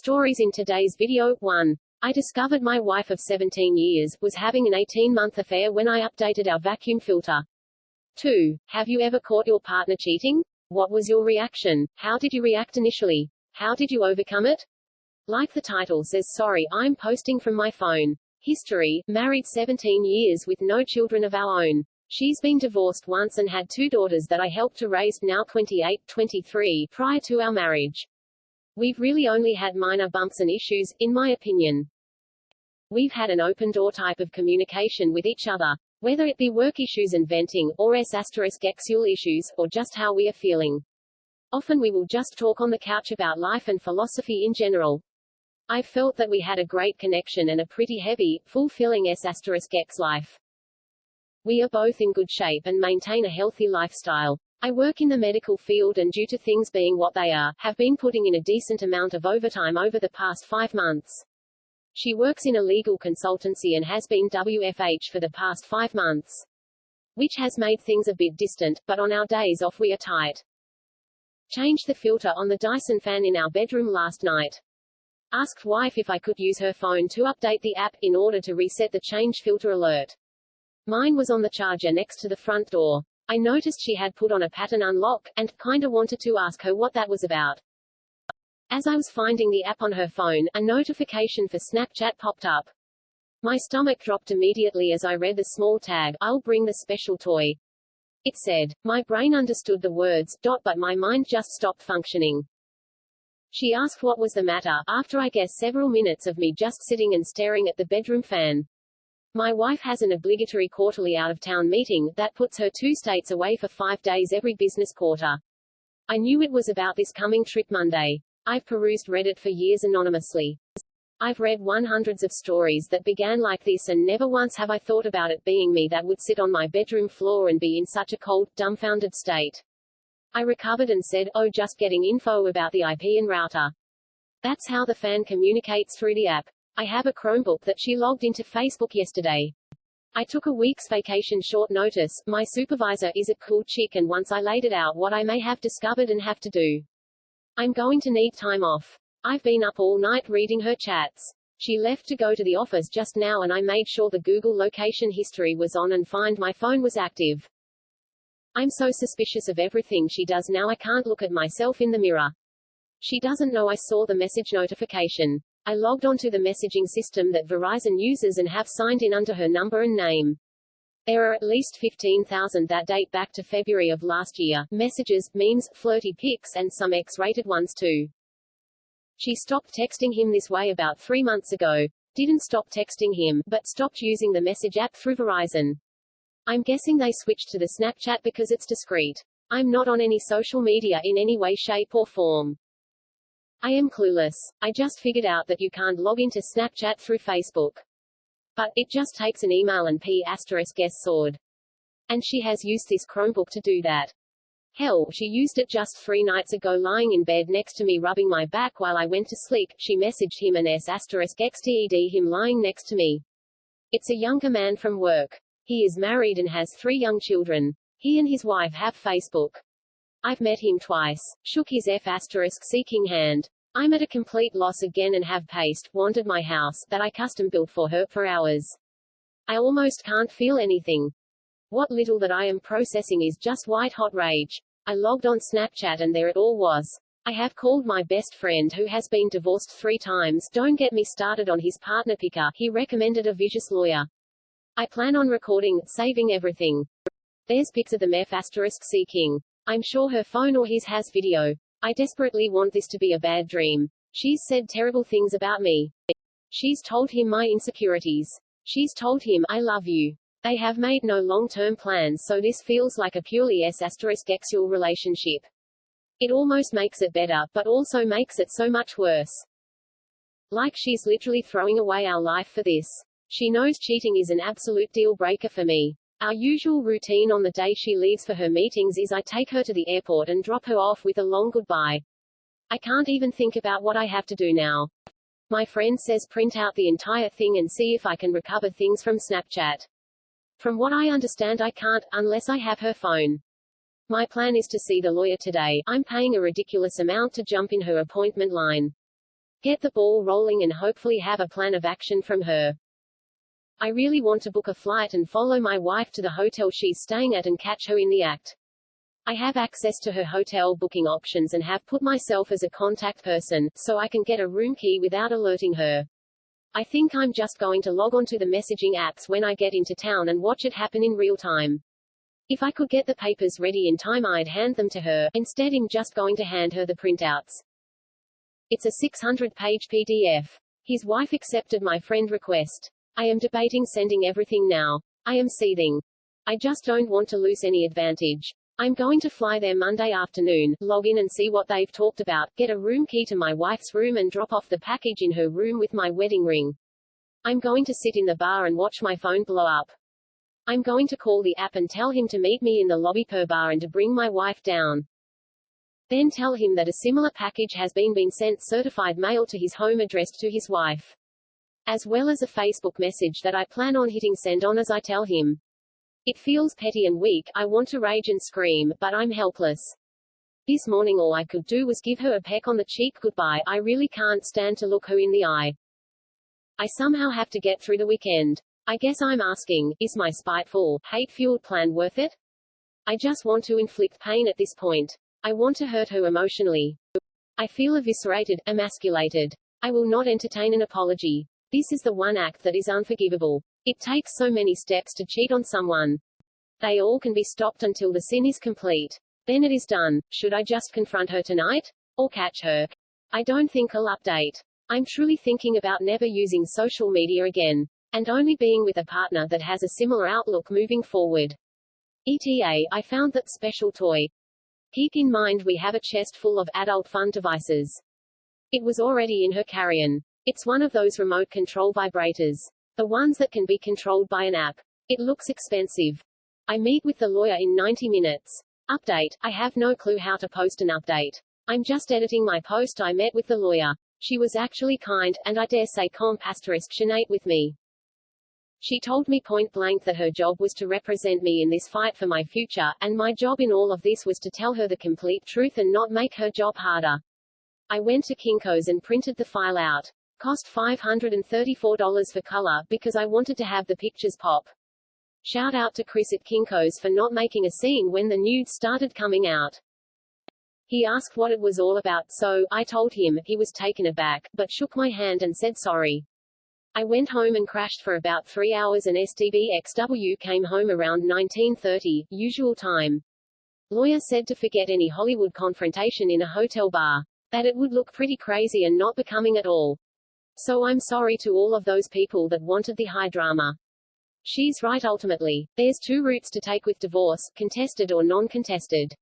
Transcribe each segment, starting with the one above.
Stories in today's video. 1. I discovered my wife of 17 years was having an 18-month affair when I updated our vacuum filter. 2. Have you ever caught your partner cheating? What was your reaction? How did you react initially? How did you overcome it? Like the title says, sorry, I'm posting from my phone. History: married 17 years with no children of our own. She's been divorced once and had 2 daughters that I helped to raise, now 28, 23, prior to our marriage. We've really only had minor bumps and issues, in my opinion. We've had an open door type of communication with each other, whether it be work issues and venting, or sexual issues, or just how we are feeling. Often we will just talk on the couch about life and philosophy in general. I've felt that we had a great connection and a pretty heavy, fulfilling life. We are both in good shape and maintain a healthy lifestyle. I work in the medical field and due to things being what they are, have been putting in a decent amount of overtime over the past 5 months. She works in a legal consultancy and has been WFH for the past 5 months. Which has made things a bit distant, but on our days off we are tight. Changed the filter on the Dyson fan in our bedroom last night. Asked wife if I could use her phone to update the app, in order to reset the change filter alert. Mine was on the charger next to the front door. I noticed she had put on a pattern unlock, and kinda wanted to ask her what that was about. As I was finding the app on her phone, a notification for Snapchat popped up. My stomach dropped immediately as I read the small tag, "I'll bring the special toy." It said. My brain understood the words, but my mind just stopped functioning. She asked what was the matter, after I guess several minutes of me just sitting and staring at the bedroom fan. My wife has an obligatory quarterly out-of-town meeting, that puts her 2 states away for 5 days every business quarter. I knew it was about this coming trip Monday. I've perused Reddit for years anonymously. I've read hundreds of stories that began like this, and never once have I thought about it being me that would sit on my bedroom floor and be in such a cold, dumbfounded state. I recovered and said, oh, just getting info about the IP and router. That's how the fan communicates through the app. I have a Chromebook that she logged into Facebook yesterday. I took a week's vacation short notice. My supervisor is a cool chick, and once I laid it out what I may have discovered and have to do. I'm going to need time off. I've been up all night reading her chats. She left to go to the office just now and I made sure the Google location history was on and find my phone was active. I'm so suspicious of everything she does now I can't look at myself in the mirror. She doesn't know I saw the message notification. I logged onto the messaging system that Verizon uses and have signed in under her number and name. There are at least 15,000 that date back to February of last year, messages, memes, flirty pics, and some X-rated ones too. She stopped texting him this way about 3 months ago. Didn't stop texting him, but stopped using the message app through Verizon. I'm guessing they switched to the Snapchat because it's discreet. I'm not on any social media in any way, shape or form. I am clueless. I just figured out that you can't log into Snapchat through Facebook. But it just takes an email and ***. And she has used this Chromebook to do that. Hell, she used it just 3 nights ago lying in bed next to me rubbing my back while I went to sleep. She messaged him an ***xted him lying next to me. It's a younger man from work. He is married and has 3 young children. He and his wife have Facebook. I've met him twice. Shook his ***seeking hand. I'm at a complete loss again and have wanted my house, that I custom built for her, for hours. I almost can't feel anything. What little that I am processing is just white hot rage. I logged on Snapchat and there it all was. I have called my best friend who has been divorced 3 times. Don't get me started on his partner picker. He recommended a vicious lawyer. I plan on recording, saving everything. There's pics of them ***seeking. I'm sure her phone or his has video. I desperately want this to be a bad dream. She's said terrible things about me. She's told him my insecurities. She's told him, I love you. They have made no long-term plans, so this feels like a purely ***sexual relationship. It almost makes it better, but also makes it so much worse. Like she's literally throwing away our life for this. She knows cheating is an absolute deal breaker for me. Our usual routine on the day she leaves for her meetings is I take her to the airport and drop her off with a long goodbye. I can't even think about what I have to do now. My friend says print out the entire thing and see if I can recover things from Snapchat. From what I understand I can't, unless I have her phone. My plan is to see the lawyer today. I'm paying a ridiculous amount to jump in her appointment line. Get the ball rolling and hopefully have a plan of action from her. I really want to book a flight and follow my wife to the hotel she's staying at and catch her in the act. I have access to her hotel booking options and have put myself as a contact person, so I can get a room key without alerting her. I think I'm just going to log on to the messaging apps when I get into town and watch it happen in real time. If I could get the papers ready in time, I'd hand them to her. Instead, I'm just going to hand her the printouts. It's a 600-page PDF. His wife accepted my friend request. I am debating sending everything now. I am seething. I just don't want to lose any advantage. I'm going to fly there Monday afternoon, log in and see what they've talked about, get a room key to my wife's room and drop off the package in her room with my wedding ring. I'm going to sit in the bar and watch my phone blow up. I'm going to call the app and tell him to meet me in the lobby per bar and to bring my wife down. Then tell him that a similar package has been sent certified mail to his home addressed to his wife. As well as a Facebook message that I plan on hitting send on as I tell him. It feels petty and weak, I want to rage and scream, but I'm helpless. This morning all I could do was give her a peck on the cheek goodbye. I really can't stand to look her in the eye. I somehow have to get through the weekend. I guess I'm asking, is my spiteful, hate-fueled plan worth it? I just want to inflict pain at this point. I want to hurt her emotionally. I feel eviscerated, emasculated. I will not entertain an apology. This is the one act that is unforgivable. It takes so many steps to cheat on someone. They all can be stopped until the sin is complete. Then it is done. Should I just confront her tonight? Or catch her? I don't think I'll update. I'm truly thinking about never using social media again. And only being with a partner that has a similar outlook moving forward. ETA, I found that special toy. Keep in mind we have a chest full of adult fun devices. It was already in her carry-on. It's one of those remote control vibrators. The ones that can be controlled by an app. It looks expensive. I meet with the lawyer in 90 minutes. Update, I have no clue how to post an update. I'm just editing my post. I met with the lawyer. She was actually kind, and I dare say compassionate with me. She told me point blank that her job was to represent me in this fight for my future, and my job in all of this was to tell her the complete truth and not make her job harder. I went to Kinko's and printed the file out. Cost $534 for color, because I wanted to have the pictures pop. Shout out to Chris at Kinko's for not making a scene when the nudes started coming out. He asked what it was all about, so I told him. He was taken aback, but shook my hand and said sorry. I went home and crashed for about 3 hours and STBXW came home around 19:30, usual time. Lawyer said to forget any Hollywood confrontation in a hotel bar. That it would look pretty crazy and not becoming at all. So I'm sorry to all of those people that wanted the high drama. She's right ultimately. There's two routes to take with divorce, contested or non-contested.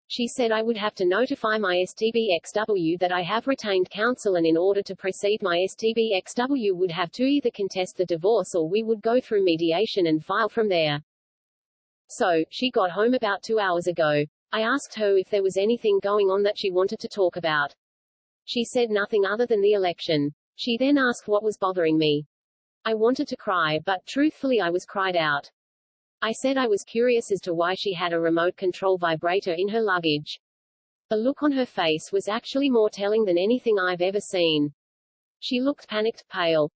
She said I would have to notify my STBXW that I have retained counsel, and in order to proceed my STBXW would have to either contest the divorce or we would go through mediation and file from there. So, she got home about 2 hours ago. I asked her if there was anything going on that she wanted to talk about. She said nothing other than the election. She then asked what was bothering me. I wanted to cry, but truthfully I was cried out. I said I was curious as to why she had a remote control vibrator in her luggage. The look on her face was actually more telling than anything I've ever seen. She looked panicked, pale.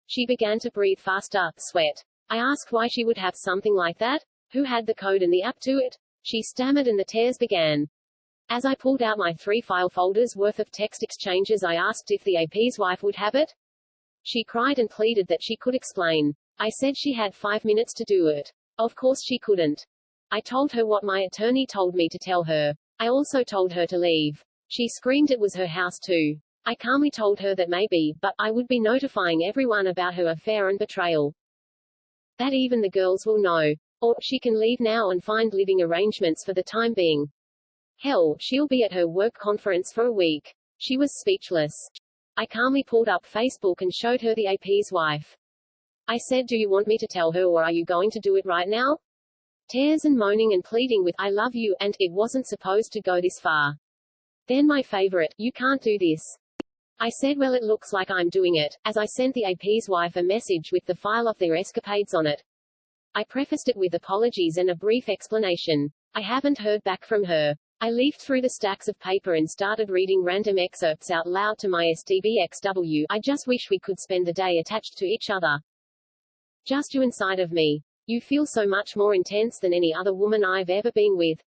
She began to breathe faster, sweat. I asked why she would have something like that. Who had the code and the app to it? She stammered and the tears began. As I pulled out my 3 file folders worth of text exchanges, I asked if the AP's wife would have it. She cried and pleaded that she could explain. I said she had 5 minutes to do it. Of course she couldn't. I told her what my attorney told me to tell her. I also told her to leave. She screamed it was her house too. I calmly told her that maybe, but I would be notifying everyone about her affair and betrayal. That even the girls will know. Or, she can leave now and find living arrangements for the time being. Hell, she'll be at her work conference for a week. She was speechless. I calmly pulled up Facebook and showed her the AP's wife. I said, do you want me to tell her or are you going to do it right now? Tears and moaning and pleading with, I love you, and, it wasn't supposed to go this far. Then my favorite, you can't do this. I said, well, it looks like I'm doing it, as I sent the AP's wife a message with the file of their escapades on it. I prefaced it with apologies and a brief explanation. I haven't heard back from her. I leafed through the stacks of paper and started reading random excerpts out loud to my SDBXW. I just wish we could spend the day attached to each other. Just you inside of me. You feel so much more intense than any other woman I've ever been with.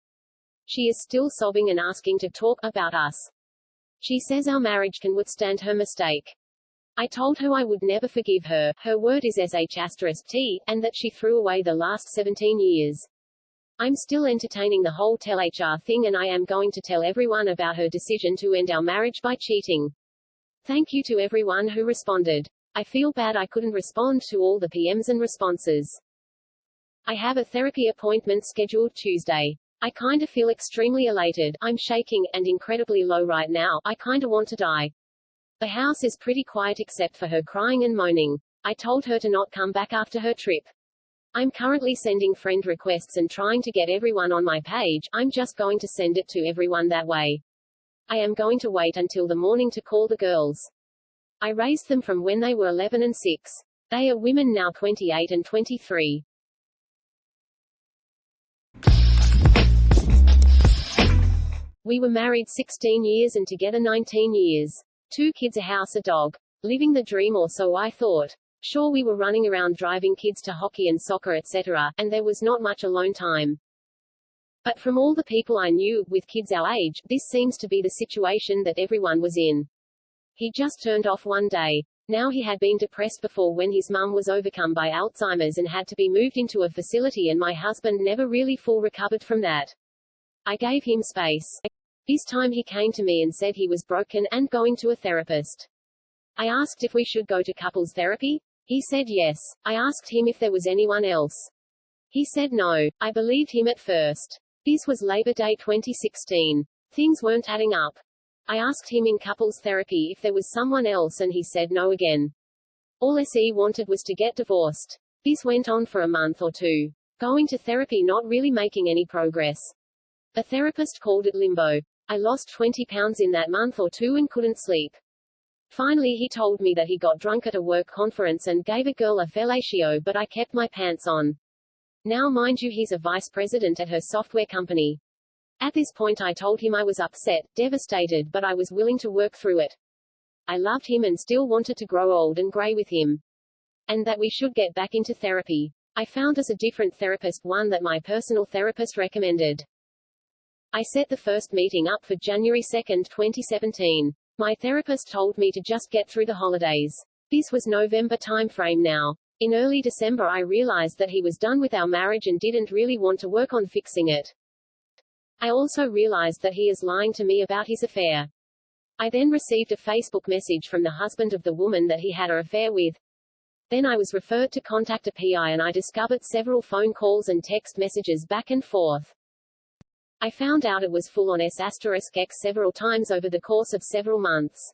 She is still sobbing and asking to talk about us. She says our marriage can withstand her mistake. I told her I would never forgive her, her word is sh*t, and that she threw away the last 17 years. I'm still entertaining the whole tell HR thing and I am going to tell everyone about her decision to end our marriage by cheating. Thank you to everyone who responded. I feel bad I couldn't respond to all the PMs and responses. I have a therapy appointment scheduled Tuesday. I kinda feel extremely elated, I'm shaking, and incredibly low right now, I kinda want to die. The house is pretty quiet except for her crying and moaning. I told her to not come back after her trip. I'm currently sending friend requests and trying to get everyone on my page, I'm just going to send it to everyone that way. I am going to wait until the morning to call the girls. I raised them from when they were 11 and 6. They are women now 28 and 23. We were married 16 years and together 19 years. 2 kids, a house, a dog. Living the dream, or so I thought. Sure, we were running around driving kids to hockey and soccer etc., and there was not much alone time. But from all the people I knew, with kids our age, this seems to be the situation that everyone was in. He just turned off one day. Now he had been depressed before when his mum was overcome by Alzheimer's and had to be moved into a facility, and my husband never really full recovered from that. I gave him space. This time he came to me and said he was broken, and going to a therapist. I asked if we should go to couples therapy. He said yes. I asked him if there was anyone else. He said no. I believed him at first. This was Labor Day 2016. Things weren't adding up. I asked him in couples therapy if there was someone else and he said no again. All SE wanted was to get divorced. This went on for a month or two. Going to therapy, not really making any progress. A therapist called it limbo. I lost 20 pounds in that month or two and couldn't sleep. Finally he told me that he got drunk at a work conference and gave a girl a fellatio, but I kept my pants on. Now mind you, he's a vice president at her software company. At this point I told him I was upset, devastated, but I was willing to work through it. I loved him and still wanted to grow old and grey with him. And that we should get back into therapy. I found us a different therapist, one that my personal therapist recommended. I set the first meeting up for January 2, 2017. My therapist told me to just get through the holidays. This was November time frame now. In early December I realized that he was done with our marriage and didn't really want to work on fixing it. I also realized that he is lying to me about his affair. I then received a Facebook message from the husband of the woman that he had an affair with. Then I was referred to contact a PI and I discovered several phone calls and text messages back and forth. I found out it was full on s*x several times over the course of several months.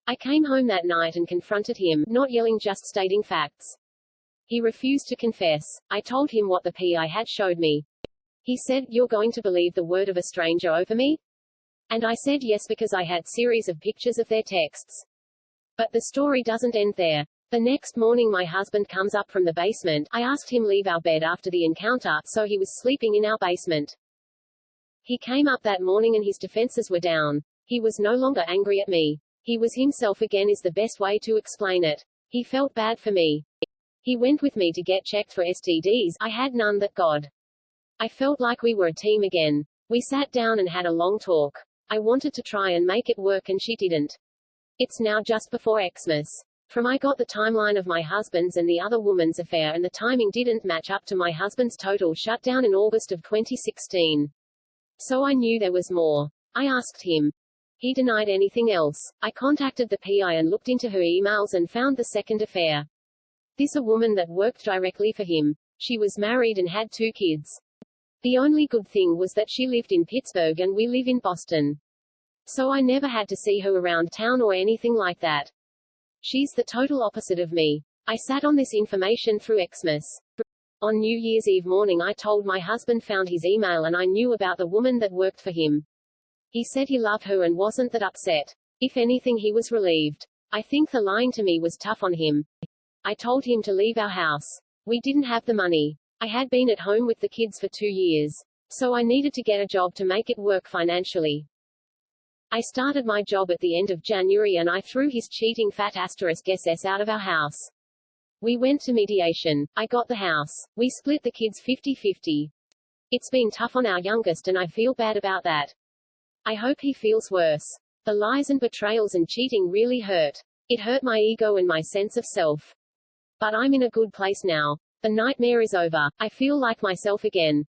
I came home that night and confronted him, not yelling, just stating facts. He refused to confess. I told him what the PI had showed me. He said, "You're going to believe the word of a stranger over me?" And I said yes, because I had series of pictures of their texts. But the story doesn't end there. The next morning my husband comes up from the basement. I asked him leave our bed after the encounter, so he was sleeping in our basement. He came up that morning and his defenses were down. He was no longer angry at me. He was himself again, is the best way to explain it. He felt bad for me. He went with me to get checked for STDs. I had none, that God. I felt like we were a team again. We sat down and had a long talk. I wanted to try and make it work and she didn't. It's now just before Xmas. I got the timeline of my husband's and the other woman's affair, and the timing didn't match up to my husband's total shutdown in August of 2016. So I knew there was more. I asked him. He denied anything else. I contacted the PI and looked into her emails and found the second affair. This a woman that worked directly for him. She was married and had 2 kids. The only good thing was that she lived in Pittsburgh and we live in Boston. So I never had to see her around town or anything like that. She's the total opposite of me. I sat on this information through Xmas. On New Year's Eve morning I told my husband, found his email, and I knew about the woman that worked for him. He said he loved her and wasn't that upset. If anything, he was relieved. I think the lying to me was tough on him. I told him to leave our house. We didn't have the money. I had been at home with the kids for 2 years. So I needed to get a job to make it work financially. I started my job at the end of January and I threw his cheating fat *SS out of our house. We went to mediation. I got the house. We split the kids 50-50. It's been tough on our youngest and I feel bad about that. I hope he feels worse. The lies and betrayals and cheating really hurt. It hurt my ego and my sense of self. But I'm in a good place now. The nightmare is over. I feel like myself again.